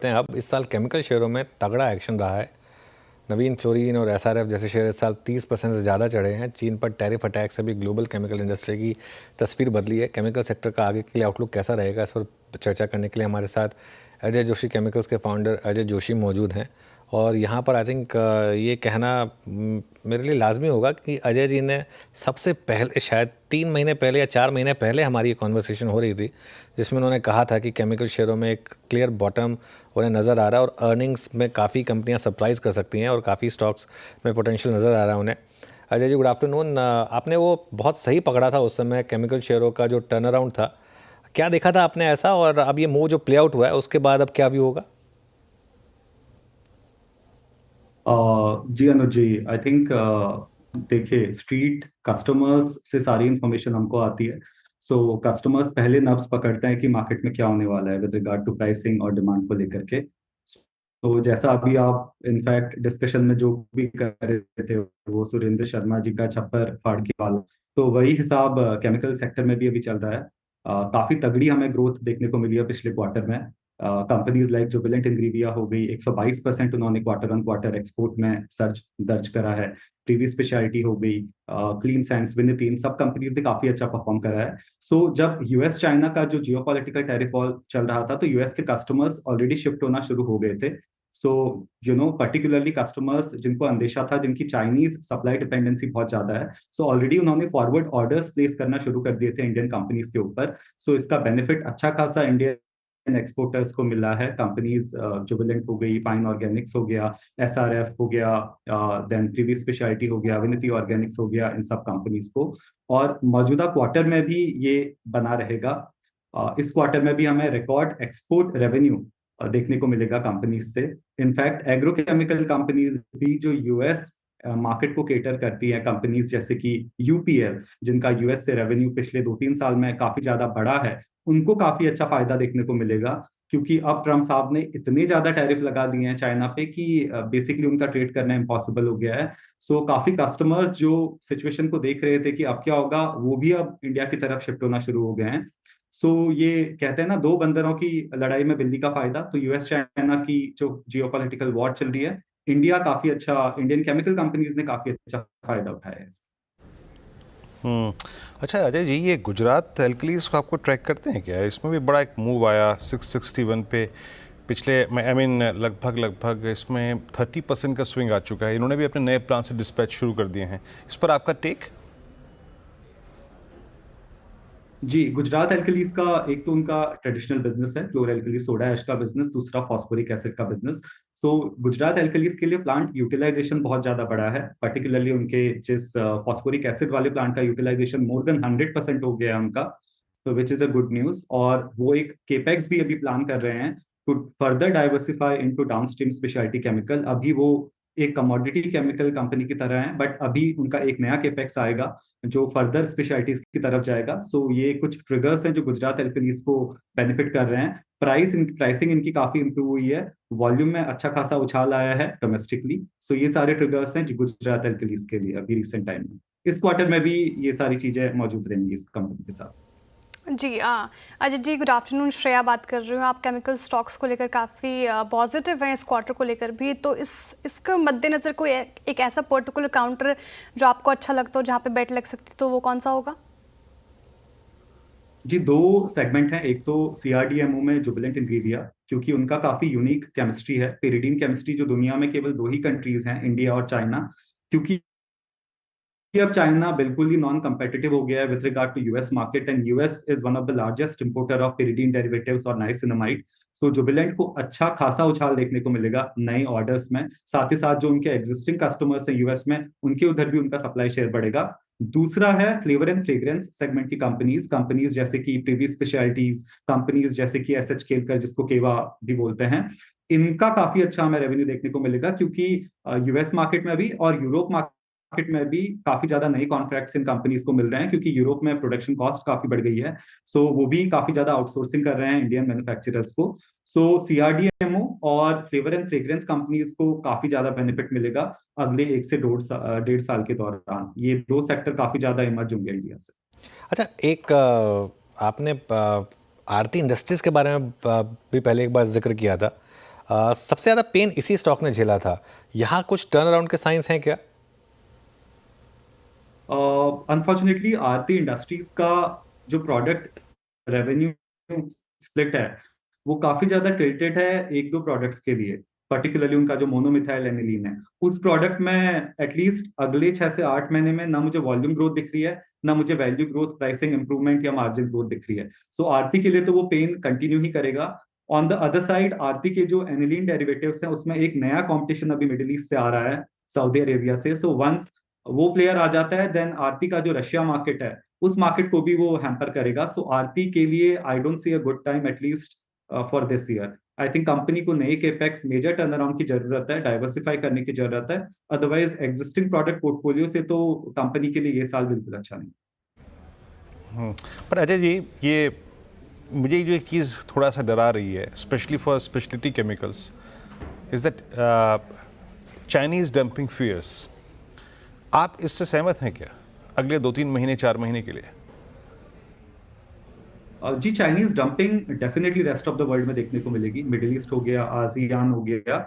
हैं। अब इस साल केमिकल शेयरों में तगड़ा एक्शन रहा है। नवीन फ्लोरीन और एसआरएफ जैसे शेयर इस साल 30% से ज़्यादा चढ़े हैं। चीन पर टैरिफ अटैक से भी ग्लोबल केमिकल इंडस्ट्री की तस्वीर बदली है। केमिकल सेक्टर का आगे के लिए आउटलुक कैसा रहेगा, इस पर चर्चा करने के लिए हमारे साथ अजय जोशी केमिकल्स के फाउंडर अजय जोशी मौजूद हैं। और यहाँ पर आई थिंक ये कहना मेरे लिए लाजमी होगा कि अजय जी ने सबसे पहले शायद 3 महीने पहले या 4 महीने पहले हमारी ये कॉन्वर्सेशन हो रही थी, जिसमें उन्होंने कहा था कि केमिकल शेयरों में एक क्लियर बॉटम उन्हें नज़र आ रहा है और अर्निंग्स में काफ़ी कंपनियां सरप्राइज़ कर सकती हैं और काफ़ी स्टॉक्स में पोटेंशियल नज़र आ रहा है उन्हें। Ajay ji, good afternoon. आपने वो बहुत सही पकड़ा था उस समय, केमिकल शेयरों का जो टर्न अराउंड था, क्या देखा था आपने ऐसा, और अब ये मूव जो प्ले आउट हुआ है उसके बाद अब क्या व्यू होगा? जी अनुज जी, आई थिंक देखिए, स्ट्रीट कस्टमर्स से सारी इंफॉर्मेशन हमको आती है। सो कस्टमर्स पहले नब्ज पकड़ते हैं कि मार्केट में क्या होने वाला है विद रिगार्ड टू प्राइसिंग और डिमांड को लेकर के। तो जैसा अभी आप इनफैक्ट डिस्कशन में जो भी कर रहे थे, वो सुरेंद्र शर्मा जी का छप्पर फाड़ के वाला, तो वही हिसाब केमिकल सेक्टर में भी अभी चल रहा है। काफी तगड़ी हमें ग्रोथ देखने को मिली है पिछले क्वार्टर में। कंपनीज लाइक जुबिलेंट इंग्रेविया हो गई, 122% उन्होंने क्वार्टर ऑन क्वार्टर एक्सपोर्ट में सर्च दर्ज करा है। प्रीवी स्पेशलिटी हो गई, क्लीन साइंस, विनिति, इन सब कंपनीज ने काफी अच्छा परफॉर्म करा है। सो जब यूएस चाइना का जो जियोपॉलिटिकल टेरिफ वॉर चल रहा था, तो यूएस के कस्टमर्स ऑलरेडी शिफ्ट होना शुरू हो गए थे। सो पर्टिकुलरली कस्टमर्स जिनको अंदेशा था, जिनकी चाइनीज सप्लाई डिपेंडेंसी बहुत ज्यादा है, सो ऑलरेडी उन्होंने फॉरवर्ड ऑर्डर्स प्लेस करना शुरू कर दिए थे इंडियन कंपनीज के ऊपर। सो इसका बेनिफिट अच्छा खासा इंडियन एक्सपोर्टर्स को मिला है। कंपनीज जुबिलेंट हो गई, फाइन ऑर्गेनिक्स हो गया, एसआरएफ हो गया, देन प्रीवी स्पेशलिटी हो गया, विनिति ऑर्गेनिक्स हो गया, इन सब कंपनीज को। और मौजूदा क्वार्टर में भी ये बना रहेगा। इस क्वार्टर में भी हमें रिकॉर्ड एक्सपोर्ट रेवेन्यू देखने को मिलेगा कंपनीज से। इनफैक्ट एग्रोकेमिकल कंपनीज भी जो यूएस मार्केट को केटर करती हैं, कंपनीज जैसे कि यूपीएल, जिनका यूएस से रेवेन्यू पिछले 2-3 साल में काफी ज्यादा बढ़ा है, उनको काफी अच्छा फायदा देखने को मिलेगा। क्योंकि अब ट्रम्प साहब ने इतने ज्यादा टैरिफ लगा दिए हैं चाइना पे कि बेसिकली उनका ट्रेड करना इम्पॉसिबल हो गया है। सो काफी कस्टमर्स जो सिचुएशन को देख रहे थे कि अब क्या होगा, वो भी अब इंडिया की तरफ शिफ्ट होना शुरू हो गए हैं। सो ये कहते हैं ना, दो बंदरों की लड़ाई में बिल्ली का फायदा। तो यूएस चाइना की जो जियोपॉलिटिकल वॉर चल रही है, इंडियन केमिकल कंपनीज ने काफी अच्छा फायदा उठाया है। हम्म। अच्छा अजय जी, ये गुजरात एल्कलीज को आपको ट्रैक करते हैं क्या? इसमें भी बड़ा एक मूव आया 661 पे पिछले, आई मीन लगभग इसमें 30% का स्विंग आ चुका है। इन्होंने भी अपने नए प्लान से डिस्पैच शुरू कर दिए हैं। इस पर आपका टेक? जी, गुजरात एल्कलीज का एक तो उनका ट्रेडिशनल बिजनेस है, क्लोर एल्कली सोडा ऐश का बिजनेस, दूसरा फॉस्फोरिक एसिड का बिजनेस। सो गुजरात एल्कलीज के लिए प्लांट यूटिलाइजेशन बहुत ज्यादा बड़ा है। पर्टिकुलरली उनके जिस फॉस्फोरिक एसिड वाले प्लांट का यूटिलाइजेशन मोर देन 100% हो गया है उनका, तो which is a good news. और वो एक केपेक्स भी अभी प्लान कर रहे हैं to further diversify into downstream speciality chemical. अभी वो एक कमोडिटी केमिकल कंपनी की तरह है, बट अभी उनका एक नया केपेक्स आएगा जो फर्दर स्पेशलिटीज की तरफ जाएगा। सो ये कुछ ट्रिगर्स हैं जो गुजरात एल्कलीज को बेनिफिट कर रहे हैं। प्राइसिंग इनकी काफी इंप्रूव हुई है, वॉल्यूम में अच्छा खासा उछाल आया है डोमेस्टिकली। सो ये सारे ट्रिगर्स हैं जो गुजरात एल्कलीज के लिए अभी रिसेंट टाइम में। इस क्वार्टर में भी ये सारी चीजें मौजूद रहेंगी इस कंपनी के साथ। जी हाँ। Ajay ji, good afternoon. श्रेया बात कर रही हूँ। आप केमिकल स्टॉक्स को लेकर काफ़ी पॉजिटिव हैं इस क्वार्टर को लेकर भी, तो इसके मद्देनज़र कोई एक ऐसा पर्टिकुलर काउंटर जो आपको अच्छा लगता हो, जहाँ पे बेट लग सकती, तो वो कौन सा होगा? जी, दो सेगमेंट हैं। एक तो सीआरडीएमओ में जुबिलेंट इंग्रेविया, क्योंकि उनका काफी यूनिक केमिस्ट्री है, पेरिडीन केमिस्ट्री, जो दुनिया में केवल दो ही कंट्रीज हैं, इंडिया और चाइना। क्योंकि कि अब चाइना बिल्कुल ही नॉन कम्पिटिटिव हो गया है with regard to US market, and US is one of the largest importer of pyridine derivatives और नाइसिनामाइड। सो जुबिलेंट को अच्छा खासा उछाल देखने को मिलेगा नए ऑर्डर्स में। साथ ही साथ जो उनके एग्जिस्टिंग कस्टमर्स हैं यूएस में, उनके उधर भी उनका सप्लाई शेयर बढ़ेगा। दूसरा है फ्लेवर एंड फ्रेग्रेंस सेगमेंट की कंपनीज कंपनीज जैसे कि प्रीवी स्पेशलिटीज, कंपनीज जैसे कि एसएच केलकर, जिसको केवा भी बोलते हैं। इनका काफी अच्छा हमें रेवेन्यू देखने को मिलेगा, क्योंकि यूएस मार्केट में भी और यूरोप मार्केट में भी काफी ज्यादा नए कॉन्ट्रैक्ट्स इन कंपनीज को मिल रहे हैं, क्योंकि यूरोप में प्रोडक्शन कॉस्ट काफी बढ़ गई है। सो वो भी काफी ज्यादा आउटसोर्सिंग कर रहे हैं इंडियन मैन्युफैक्चरर्स को। सो सीआरडीएमओ और फ्लेवर एंड फ्रेग्रेंस कंपनीज को काफी ज्यादा बेनिफिट मिलेगा अगले 1 से 1.5 साल के दौरान। ये दो सेक्टर काफी ज्यादा इमर्ज होंगे इंडिया से। अच्छा, एक आपने आरती इंडस्ट्रीज़ के बारे में भी पहले एक बार जिक्र किया था। सबसे ज़्यादा पेन इसी स्टॉक ने झेला था, यहाँ कुछ टर्न अराउंड के साइंस हैं क्या? अनफॉर्चुनेटली आरती इंडस्ट्रीज का जो प्रोडक्ट रेवेन्यू स्प्लिट है वो काफी ज्यादा टिल्टेड है एक दो प्रोडक्ट्स के लिए, पर्टिकुलरली उनका जो मोनोमिथाइल एनिलीन है उस प्रोडक्ट में एटलीस्ट अगले 6 से 8 महीने में ना मुझे वॉल्यूम ग्रोथ दिख रही है ना मुझे वैल्यू ग्रोथ, प्राइसिंग इंप्रूवमेंट या मार्जिन ग्रोथ दिख रही है। सो आरती के लिए तो वो पेन कंटिन्यू ही करेगा। ऑन द अदर साइड आरती के जो एनिलीन डेरिवेटिव्स हैं उसमें एक नया कॉम्पिटिशन अभी मिडिल ईस्ट से आ रहा है, सऊदी अरेबिया से। सो वंस वो प्लेयर आ जाता है देन आरती का जो रशिया मार्केट है उस मार्केट को भी वो हैम्पर करेगा। सो आरती के लिए I don't see a good time at least for this year. I think company को नए केपेक्स मेजर टर्न अराउंड की जरूरत है, डाइवर्सिफाई करने की जरूरत है। अदरवाइज एग्जिस्टिंग प्रोडक्ट पोर्टफोलियो से तो कंपनी के लिए ये साल बिल्कुल अच्छा नहीं। पर अजय जी, ये मुझे जो एक चीज़ थोड़ा सा डरा रही है specially for speciality chemicals is that Chinese dumping fears. आप इससे सहमत हैं क्या अगले 2-3 महीने 4 महीने के लिए? जी Chinese dumping definitely rest of the world में देखने को मिलेगी, मिडिल ईस्ट हो गया, आसियान हो गया।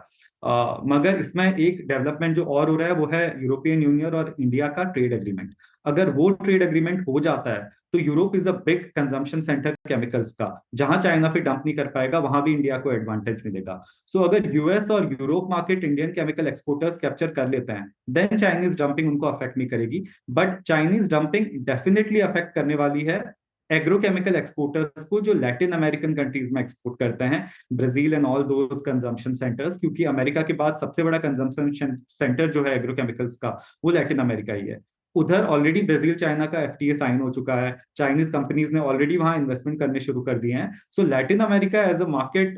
मगर इसमें एक डेवलपमेंट जो और हो रहा है वो है यूरोपियन यूनियन और इंडिया का ट्रेड एग्रीमेंट। अगर वो ट्रेड एग्रीमेंट हो जाता है तो Europe is a big consumption centre chemicals का, जहां चाइना फिर डंप नहीं कर पाएगा वहां भी इंडिया को एडवांटेज मिलेगा। सो अगर यूएस और Europe market Indian chemical exporters capture कर लेते हैं देन चाइनीज डंपिंग उनको अफेक्ट नहीं करेगी। But Chinese dumping definitely affect करने वाली है एग्रोकेमिकल एक्सपोर्टर्स को जो लैटिन अमेरिकन कंट्रीज में एक्सपोर्ट करते हैं, Brazil and all those consumption centres, क्योंकि अमेरिका के बाद सबसे बड़ा कंजम्पशन सेंटर जो है एग्रोकेमिकल्स का वो लैटिन अमेरिका ही है। उधर ऑलरेडी ब्राजील चाइना का एफटीए साइन हो चुका है, चाइनीज कंपनीज ने ऑलरेडी वहां इन्वेस्टमेंट करने शुरू कर दिए हैं। So Latin America as a market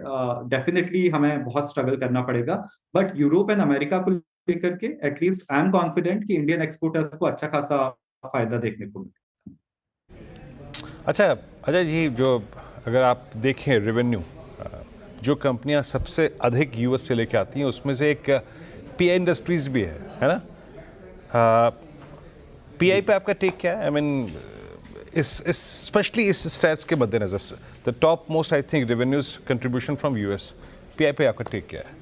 definitely हमें बहुत स्ट्रगल करना पड़ेगा। बट यूरोप एंड अमेरिका को लेकर के एटलीस्ट आई एम कॉन्फिडेंट कि इंडियन एक्सपोर्टर्स को अच्छा खासा फायदा देखने को मिलेगा। अच्छा अजय जी, जो अगर आप देखें रेवेन्यू, जो कंपनियां सबसे अधिक यूएस से लेके आती हैं उसमें से एक पीआई इंडस्ट्रीज भी है ना? पीआई पे आपका टेक क्या है? आई मीन स्पेशली इस स्टैट्स के मद्देनजर से the top most I think revenues contribution from US, pi पे आपका टेक क्या है?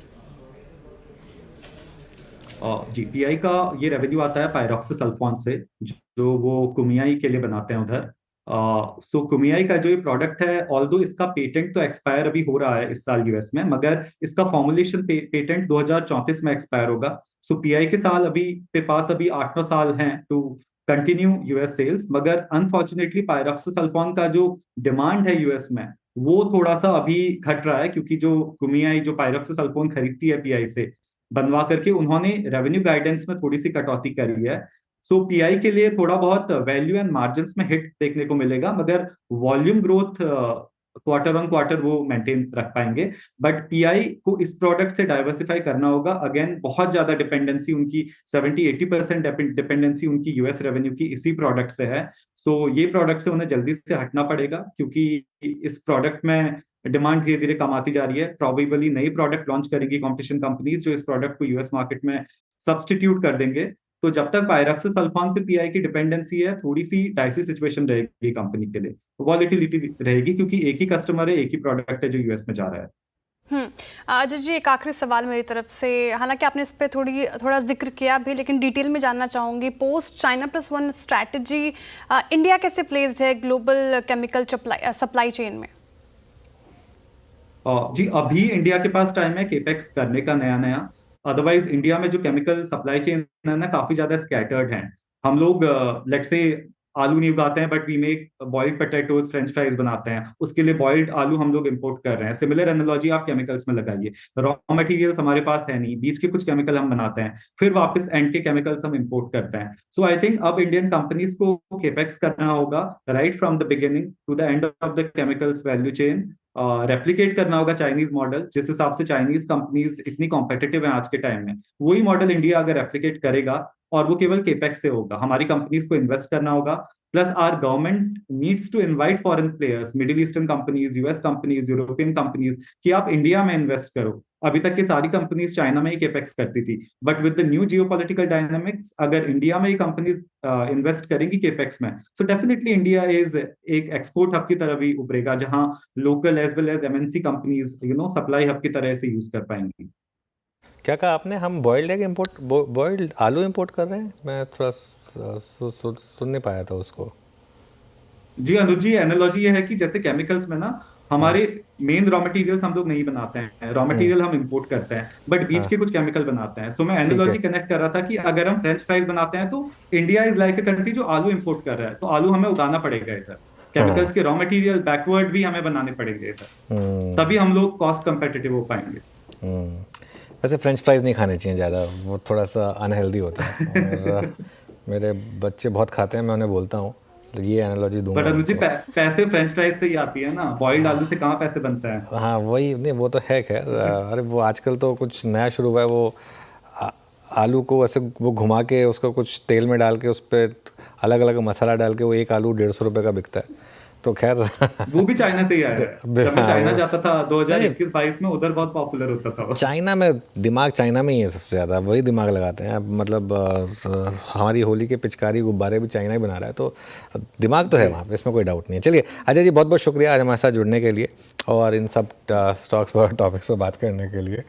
जी पीआई का ये रेवेन्यू आता है पायरॉक्सीसल्फोन से, जो वो कुमियाई के लिए बनाते हैं उधर। सो कुमियाई का जो ये प्रोडक्ट है, ऑल्दो इसका पेटेंट तो एक्सपायर अभी हो रहा है इस साल यूएस में, मगर इसका फॉर्मुलेशन पेटेंट 2034 में एक्सपायर होगा। सो पीआई के साल अभी पे पास अभी 8-9 साल हैं टू कंटिन्यू यूएस सेल्स। मगर अनफॉर्चुनेटली पायरॉक्सीसल्फोन का जो डिमांड है यूएस में वो थोड़ा सा अभी घट रहा है, क्योंकि जो कुमियाई जो पायरॉक्सीसल्फोन खरीदती है पीआई से बनवा करके, उन्होंने रेवेन्यू गाइडेंस में थोड़ी सी कटौती करी है। सो पीआई के लिए थोड़ा बहुत वैल्यू एंड मार्जिन्स में हिट देखने को मिलेगा, मगर volume growth quarter on quarter वो मेंटेन रख पाएंगे। बट पीआई को इस प्रोडक्ट से डाइवर्सिफाई करना होगा। अगेन बहुत ज्यादा डिपेंडेंसी उनकी 70-80% डिपेंडेंसी उनकी यूएस रेवेन्यू की इसी प्रोडक्ट से है। सो ये प्रोडक्ट से उन्हें जल्दी से हटना पड़ेगा, क्योंकि इस प्रोडक्ट में डिमांड धीरे धीरे कम आती जा रही है। प्रोबेबली नई प्रोडक्ट लॉन्च करेगी कॉम्पिटिशन कंपनीज जो इस प्रोडक्ट को यूएस मार्केट में सब्सटीट्यूट कर देंगे। तो जब तक पायरॉक्सीसल्फोन पे पीआई की डिपेंडेंसी है, थोड़ी सी डाइसी सिचुएशन रहेगी कंपनी के लिए, वॉलेटिलिटी रहेगी, क्योंकि एक ही कस्टमर है, एक ही प्रोडक्ट है जो यूएस में जा रहा है। अजय जी, एक आखिरी सवाल मेरी तरफ से, हालांकि आपने इस पे थोड़ा जिक्र किया भी, लेकिन डिटेल में जानना चाहूँगी। पोस्ट चाइना +1 स्ट्रैटेजी इंडिया कैसे प्लेस्ड है ग्लोबल केमिकल सप्लाई चेन में? जी अभी इंडिया के पास टाइम है केपेक्स करने का नया। अदरवाइज इंडिया में जो केमिकल सप्लाई चेन है ना काफी ज्यादा स्कैटर्ड है। हम लोग लेट्स से आलू नहीं उगाते हैं, but we make boiled potatoes, French fries बनाते हैं, उसके लिए बॉइल्ड आलू हम लोग इंपोर्ट कर रहे हैं। सिमिलर एनालॉजी आप केमिकल्स में लगाइए, रॉ मटेरियल्स हमारे पास है नहीं, बीच के कुछ केमिकल हम बनाते हैं, फिर वापस एंड के केमिकल्स हम इंपोर्ट करते हैं। सो आई थिंक अब इंडियन कंपनीज को केपेक्स करना होगा right from the beginning to the end of the chemicals value chain. Replicate करना होगा चाइनीज मॉडल, जिस हिसाब से चाइनीज कंपनीज इतनी कॉम्पिटिटिव है आज के टाइम में, वही मॉडल इंडिया अगर रेप्लिकेट करेगा, और वो केवल केपेक्स से होगा। हमारी कंपनीज को इन्वेस्ट करना होगा, Plus, our government needs to invite foreign players, Middle Eastern companies, US companies, European companies, कि आप इंडिया में इन्वेस्ट करो. अभी तक की सारी कंपनीज चाइना में ही केपेक्स करती थी, but with the new geopolitical dynamics अगर इंडिया में ही कंपनीज इन्वेस्ट करेंगी केपेक्स में, सो डेफिनेटली इंडिया इज एक एक्सपोर्ट हब की तरह भी उभरेगा, जहां local as well as MNC companies supply hub की तरह से यूज कर पाएंगी. क्या कहा आपने? हम बॉइल्ड एग इम्पोर्ट, बॉइल्ड आलू इम्पोर्ट कर रहे हैं? मैं थोड़ा सुन नहीं पाया था उसको. जी अनुज जी, एनालॉजी ये है कि जैसे केमिकल्स में ना हमारे मेन रॉ मटेरियल्स हम लोग नहीं बनाते हैं, रॉ मटेरियल हम इंपोर्ट करते हैं, बट बीच के कुछ केमिकल बनाते हैं. सो मैं ठीक एनालॉजी है. कनेक्ट कर रहा था कि अगर हम फ्रेंच फ्राइज बनाते हैं तो India is like a country जो आलू इंपोर्ट कर रहा है, तो आलू हमें उगाना पड़ेगा इधर, केमिकल्स के रॉ मटेरियल बैकवर्ड भी हमें बनाने पड़ेंगे इधर, तभी हम लोग कॉस्ट कंपेटिटिव हो पाएंगे. वैसे फ्रेंच फ्राइज नहीं खाने चाहिए ज़्यादा, वो थोड़ा सा अनहेल्दी होता है और मेरे बच्चे बहुत खाते हैं, मैं उन्हें बोलता हूँ, तो ये एनालॉजी दूंगा बट अनुज जी, उनको. पैसे फ्रेंच फ्राइज से ही आती है ना, बॉइल्ड आलू से कहाँ पैसे बनता है. हाँ वही नहीं, वो तो है खैर. अरे वो आजकल तो कुछ नया शुरू हुआ है, वो आलू को ऐसे वो घुमा के उसको कुछ तेल में डाल के उस पर अलग अलग मसाला डाल के वो एक आलू 150 रुपये का बिकता है. तो खैर वो भी चाइना से ही आया है. जब मैं हाँ, चाइना वो- जाता था 2021-22 में, उधर बहुत पॉपुलर होता था वो. चाइना में दिमाग, चाइना में ही है सबसे ज़्यादा, वही दिमाग लगाते हैं. अब मतलब हमारी होली के पिचकारी गुब्बारे भी चाइना ही बना रहा है, तो दिमाग तो है वहाँ पे, इसमें कोई डाउट नहीं है. चलिए अजय जी, बहुत बहुत शुक्रिया आज हमारे साथ जुड़ने के लिए और इन सब स्टॉक्स पर टॉपिक्स पर बात करने के लिए.